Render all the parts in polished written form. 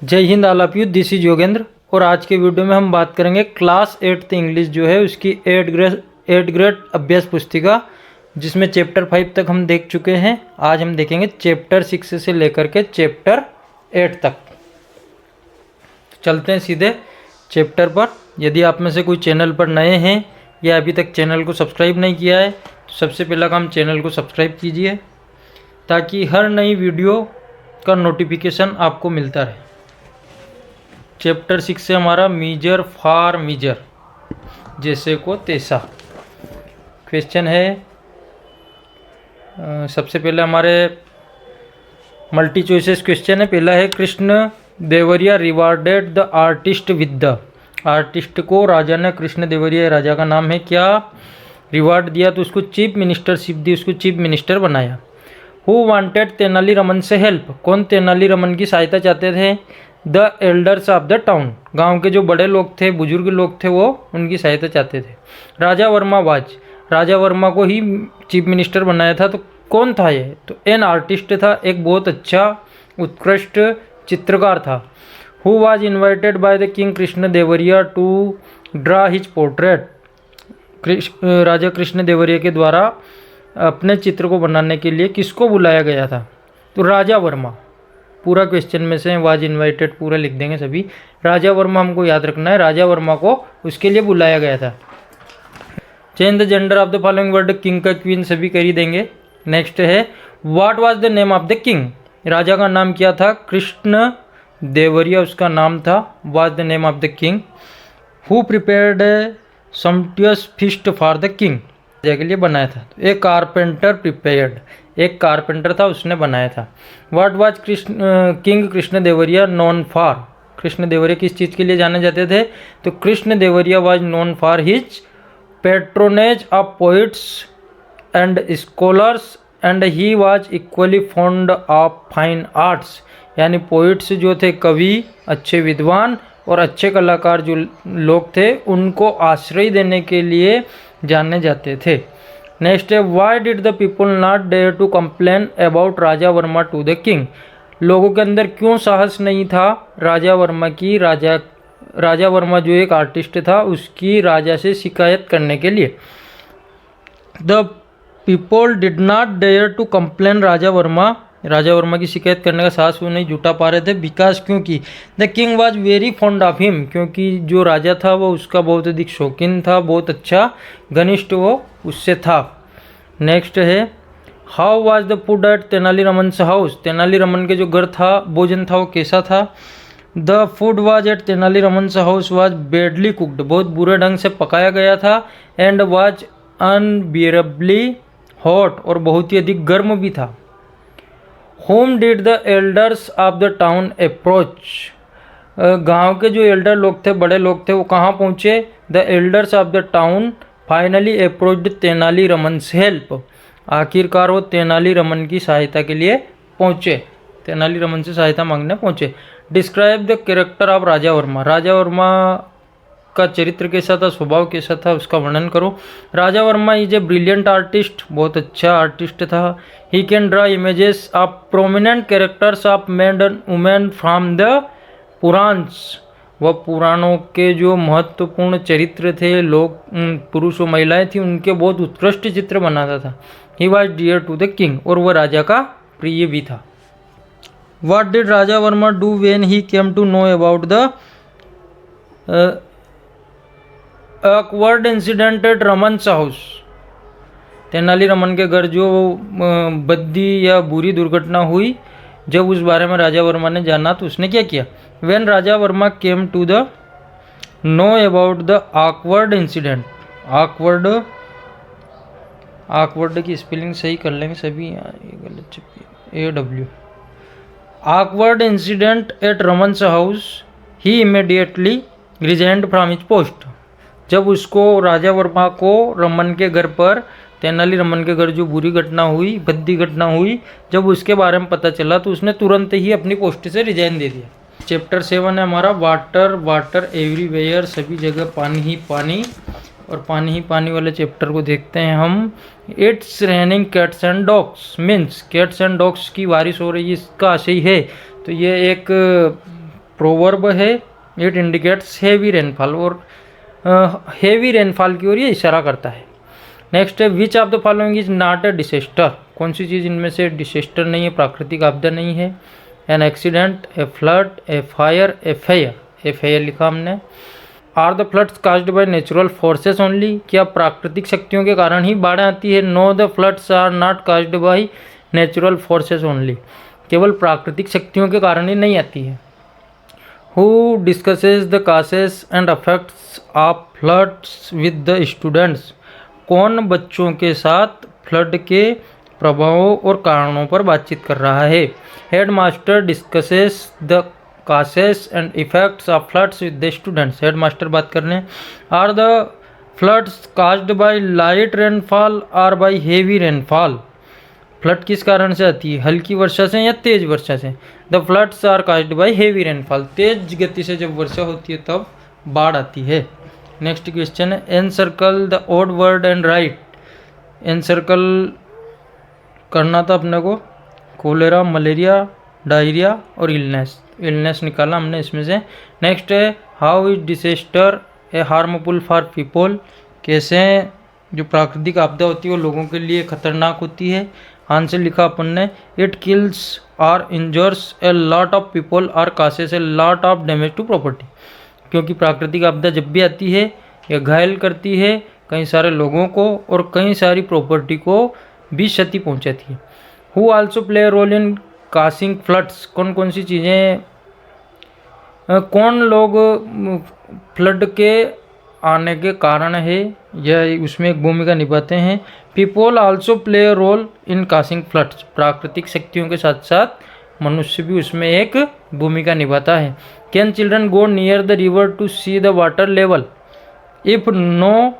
जय Hind all of you, this is Yogendra. और आज के वीडियो में हम बात करेंगे क्लास 8th इंग्लिश जो है उसकी 8th ग्रेड अभ्यास पुस्तिका, जिसमें चैप्टर 5 तक हम देख चुके हैं। आज हम देखेंगे चैप्टर 6 से लेकर के चैप्टर 8 तक। चलते हैं सीधे चैप्टर पर। यदि आप में से कोई चैनल पर नए हैं या अभी तक चैनल को सब्सक्राइब नहीं किया है तो सबसे पहला काम चैनल को सब्सक्राइब कीजिए, ताकि हर नई वीडियो का नोटिफिकेशन आपको मिलता रहे। चैप्टर 6 से हमारा मीजर फॉर मीजर, जैसे को तैसा क्वेश्चन है। सबसे पहले हमारे मल्टी चॉइसेस क्वेश्चन है। पहला है, Krishna Deoria rewarded the artist with the. Artist को राजा ने, कृष्ण देवरिया राजा का नाम है, क्या रिवार्ड दिया? तो उसको चीफ मिनिस्टरशिप दी, उसको चीफ मिनिस्टर बनाया। हु वांटेड तेनाली रमन से हेल्प। कौन तेनाली रमन की सहायता चाहते थे? The elders of the town. गांव के जो बड़े लोग थे, बुजुर्ग लोग थे, वो उनकी सहायता चाहते थे। राजा वर्मा वाज। राजा वर्मा को ही चीफ मिनिस्टर बनाया था। तो कौन था ये? तो एन आर्टिस्ट था, एक बहुत अच्छा उत्कृष्ट चित्रकार था। Who was invited by the king Krishna Devaraya to draw his portrait. राजा कृष्ण देवरिया के द्वारा अपने चित्र को बनाने के लिए किसको बुलाया गया था? तो राजा वर्मा। पूरा क्वेश्चन में से वाज इन्वाइटेड पूरा लिख देंगे सभी। राजा वर्मा हमको याद रखना है, राजा वर्मा को उसके लिए बुलाया गया था। Change the gender of the following word. King का क्वीन सभी कर ही देंगे। नेक्स्ट है, what was the name of the king. राजा का नाम क्या था? कृष्ण देवरिया उसका नाम था। Was the name of the king. Who prepared sumptuous feast for the king. राजा के लिए बनाया था। तो एक कारपेंटर प्रिपेयर्ड, एक कारपेंटर था, उसने बनाया था। What was king Krishna Deoria known for. Krishna Deoria किस चीज़ के लिए जाने जाते थे? तो Krishna Deoria was known for his patronage of poets and scholars and he was equally fond of fine arts. यानी पोइट्स जो थे, कवि, अच्छे विद्वान और अच्छे कलाकार जो लोग थे, उनको आश्रय देने के लिए जाने जाते थे। नेक्स्ट है, why did the people not dare to complain about Raja Verma to the king. लोगों के अंदर क्यों साहस नहीं था राजा वर्मा की, राजा वर्मा जो एक आर्टिस्ट था उसकी राजा से शिकायत करने के लिए। The people did not dare to complain Raja Varma की शिकायत करने का साहस वो नहीं जुटा पा रहे थे। बिकॉज, क्योंकि the king was very fond of him. क्योंकि जो राजा था वो उसका बहुत अधिक शौकीन था, बहुत अच्छा घनिष्ठ वो उससे था। नेक्स्ट है, how was the food at Tenali Raman's house. Tenali Raman के जो घर था, भोजन था, वो कैसा था? The food was at Tenali Raman's house was badly cooked. बहुत बुरे ढंग से पकाया गया था। एंड वाज अनबियरेबली हॉट, और बहुत ही अधिक गर्म भी था। Home did the elders of the town approach. गांव के जो एल्डर लोग थे, बड़े लोग थे, वो कहाँ पहुँचे? The elders of the town finally approached Tenali Raman's help. आखिरकार वो तेनाली रमन की सहायता के लिए पहुँचे, तेनाली रमन से सहायता मांगने पहुँचे। डिस्क्राइब द कैरेक्टर ऑफ राजा वर्मा। राजा वर्मा का चरित्र कैसा था, स्वभाव कैसा था, उसका वर्णन करो। Raja Varma is a brilliant artist, बहुत अच्छा आर्टिस्ट था। He can draw images of prominent characters of man and women from the Puranas. वह पुराणों के जो महत्वपूर्ण चरित्र थे, लोग, पुरुष और महिलाएं थी, उनके बहुत उत्कृष्ट चित्र बनाता था। He was dear to the king, और वह राजा का प्रिय भी था। What did Raja Varma do when he came to know about the awkward incident at Raman's house. Tenali Raman के घर जो बद्दी या बुरी दुर्घटना हुई, जब उस बारे में राजा वर्मा ने जाना तो उसने क्या किया? When Raja Verma came to the know about the awkward incident. awkward की स्पेलिंग सही कर लेंगे सभी, ये गलत छपी है, AW। awkward incident at Raman's house he immediately resigned from his post. जब उसको, राजा वर्मा को, रमन के घर पर, तेनाली रमन के घर जो बुरी घटना हुई, भद्दी घटना हुई, जब उसके बारे में पता चला तो उसने तुरंत ही अपनी पोस्ट से रिजाइन दे दिया। चैप्टर 7 है हमारा, वाटर एवरीवेयर, सभी जगह पानी ही पानी। और पानी ही पानी वाले चैप्टर को देखते हैं हम। It's raining cats and dogs, means cats and dogs की बारिश हो रही है, इसका आशय है। तो ये एक प्रोवर्ब है, इट इंडिकेट्स हेवी रेनफॉल, और हेवी रेनफॉल की ओर ये इशारा करता है। नेक्स्ट है which of the following is not a disaster, कौन सी चीज़ इनमें से डिसेस्टर नहीं है, प्राकृतिक आपदा नहीं है। An accident, a flood, a fire, a fair, a fair लिखा हमने। Are the floods caused by natural forces only, क्या प्राकृतिक शक्तियों के कारण ही बाढ़ आती है। No the floods are not caused by natural forces only, केवल प्राकृतिक शक्तियों के कारण ही नहीं आती है। Who discusses the causes and affects of floods with the students, कौन बच्चों के साथ फ्लड के प्रभावों और कारणों पर बातचीत कर रहा है। Head master discusses the causes and effects of floods with the students, head master बात कर रहे हैं। Are the floods caused by light rainfall और बाय हेवी रेनफॉल, फ्लड किस कारण से आती है, हल्की वर्षा से या तेज वर्षा से। The floods are caused by heavy rainfall, तेज गति से जब वर्षा होती है तब बाढ़ आती है। नेक्स्ट क्वेश्चन है encircle the odd word and write, encircle करना था अपने को, कोलेरा, मलेरिया, डायरिया और इलनेस, इलनेस निकाला हमने इसमें से। नेक्स्ट है how is disaster a harmful for people, कैसे जो प्राकृतिक आपदा होती है वो लोगों के लिए खतरनाक होती है। आंसर लिखा अपन ने, इट किल्स और injures a lot of people और causes a lot of damage to property, क्योंकि प्राकृतिक आपदा जब भी आती है यह घायल करती है कई सारे लोगों को और कई सारी प्रॉपर्टी को भी क्षति पहुंचाती है। Who also play a role in causing floods, कौन कौन सी चीज़ें, कौन लोग फ्लड के आने के कारण है या उसमें एक भूमिका निभाते हैं। People also play a role in causing floods, प्राकृतिक शक्तियों के साथ साथ मनुष्य भी उसमें एक भूमिका निभाता है। Can children go near the river to see the water level, if no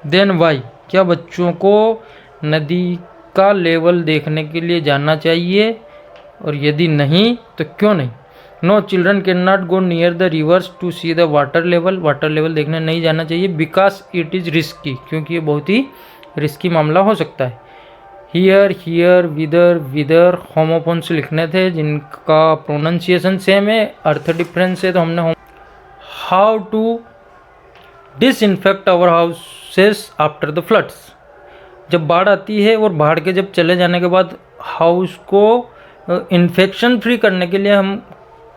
then why, क्या बच्चों को नदी का लेवल देखने के लिए जाना चाहिए और यदि नहीं तो क्यों नहीं। No children can not go near the rivers to see the water level, water level देखने नहीं जाना चाहिए। बिकॉज इट इज़ रिस्की, क्योंकि ये बहुत ही रिस्की मामला हो सकता है। हियर, हियर, विदर, विदर होमोफोन्स लिखने थे जिनका प्रोनाउंसिएशन सेम है, अर्थ डिफरेंस है तो हमने। How to disinfect our houses after the floods, जब बाढ़ आती है और बाढ़ के जब चले जाने के बाद हाउस को इन्फेक्शन फ्री करने के लिए हम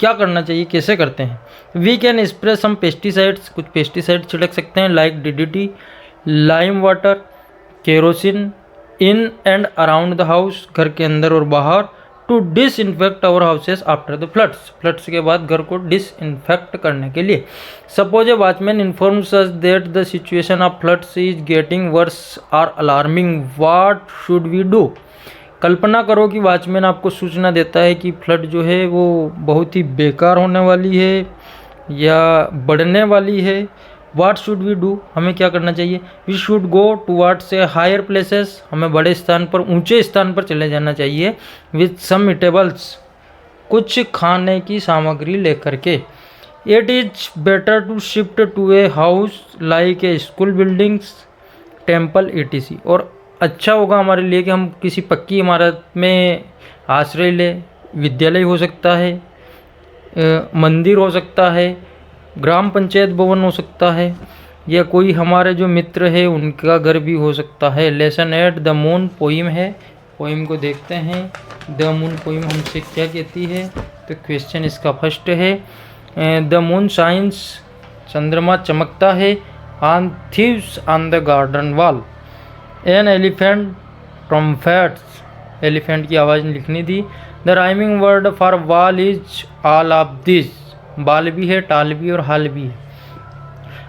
क्या करना चाहिए, कैसे करते हैं। We can spray some pesticides, कुछ पेस्टिसाइड छिड़क सकते हैं like DDT, lime water, kerosene in and around the house, घर के अंदर और बाहर। To disinfect our houses after the floods, floods के बाद घर को डिसइंफेक्ट करने के लिए। Suppose a watchman informs us that the situation of floods is getting worse और alarming, what should we do. कल्पना करो कि वॉचमैन आपको सूचना देता है कि फ्लड जो है वो बहुत ही बेकार होने वाली है या बढ़ने वाली है। व्हाट शुड वी डू, हमें क्या करना चाहिए। We should go towards a higher places, हमें बड़े स्थान पर, ऊंचे स्थान पर चले जाना चाहिए। विथ सम ईटेबल्स, कुछ खाने की सामग्री लेकर के। It is better to shift to a house like a school, buildings, temple etc, और अच्छा होगा हमारे लिए कि हम किसी पक्की इमारत में आश्रय लें। विद्यालय हो सकता है, मंदिर हो सकता है, ग्राम पंचायत भवन हो सकता है, या कोई हमारे जो मित्र है उनका घर भी हो सकता है। Lesson at the moon poem है, पोइम को देखते हैं। द मून पोइम हमसे क्या कहती है, तो क्वेश्चन इसका फर्स्ट है द मून शाइन्स, चंद्रमा चमकता है। On thieves on the garden wall. An elephant trumpets, elephant की आवाज़ लिखनी थी। The rhyming word for wall is all of this, बाल भी है, टाल भी और हाल भी है।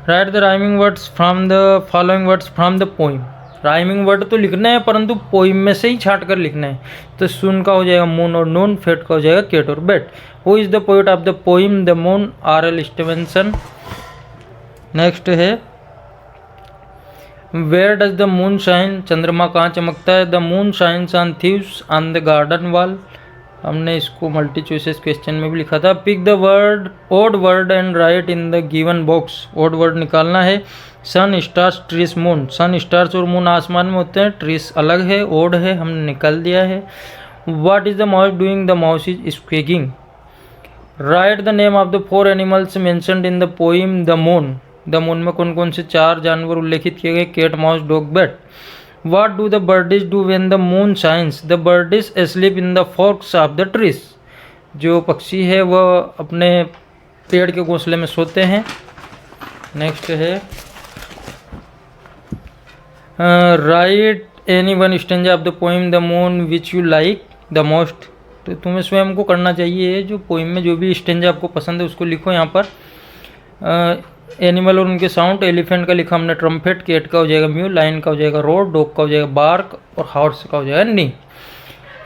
Right the rhyming words from the following words from the poem, rhyming word तो लिखना है परंतु पोइम में से ही छाट कर लिखना है। तो सुन का हो जाएगा मून और नून, फेट का हो जाएगा केट और bat. Who is the poet of the poem the moon, R.L. Stevenson. Next है where does the moon shine, चंद्रमा कहाँ चमकता है। The moon shines on thieves on the garden wall, हमने इसको मल्टी चॉइसेस क्वेश्चन में भी लिखा था। Pick the word odd word and write in the given box, odd word निकालना है। Sun, stars, trees, moon, sun, stars और moon आसमान में होते हैं, ट्रीस अलग है, ओड है, हमने निकाल दिया है। What is the mouse doing, the mouse is squeaking. Write the name of the 4 animals mentioned in the poem the moon. The moon में कौन कौन से 4 जानवर उल्लेखित किए गए? Cat, mouse, dog, bat. What do the birdies do when the moon shines? The birdies sleep in the forks of the trees. जो पक्षी है वह अपने पेड़ के घोंसले में सोते हैं। नेक्स्ट है right any one stanza of the poem the moon which you like the most. तो तुम्हें स्वयं को करना चाहिए, जो पोइम में जो भी स्टेंजा आपको पसंद है उसको लिखो यहाँ पर। एनिमल और उनके साउंड, एलिफेंट का लिखा हमने ट्रम्पेट, कैट का हो जाएगा म्यू, लाइन का हो जाएगा रोर, डॉग का हो जाएगा बार्क और हॉर्स का हो जाएगा नी।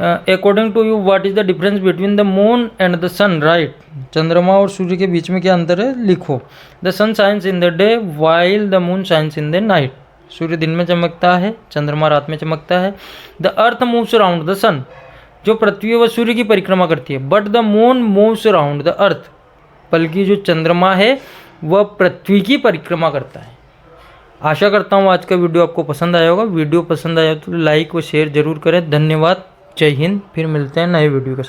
According to you what is the difference between the moon and the sun? Right. चंद्रमा और सूर्य के बीच में क्या अंतर है? लिखो। The sun shines in the day while the moon shines in the night. सूर्य दिन में चमकता है, चंद्रमा रात में चमकता है। The earth moves around the sun. जो पृथ्वी है वह सूर्य की परिक्रमा करती है। But the moon moves around the earth. बल्कि जो चंद्रमा है वह पृथ्वी की परिक्रमा करता है। आशा करता हूँ आज का वीडियो आपको पसंद आया होगा। वीडियो पसंद आया तो लाइक व शेयर जरूर करें। धन्यवाद। जय हिंद। फिर मिलते हैं नए वीडियो के साथ।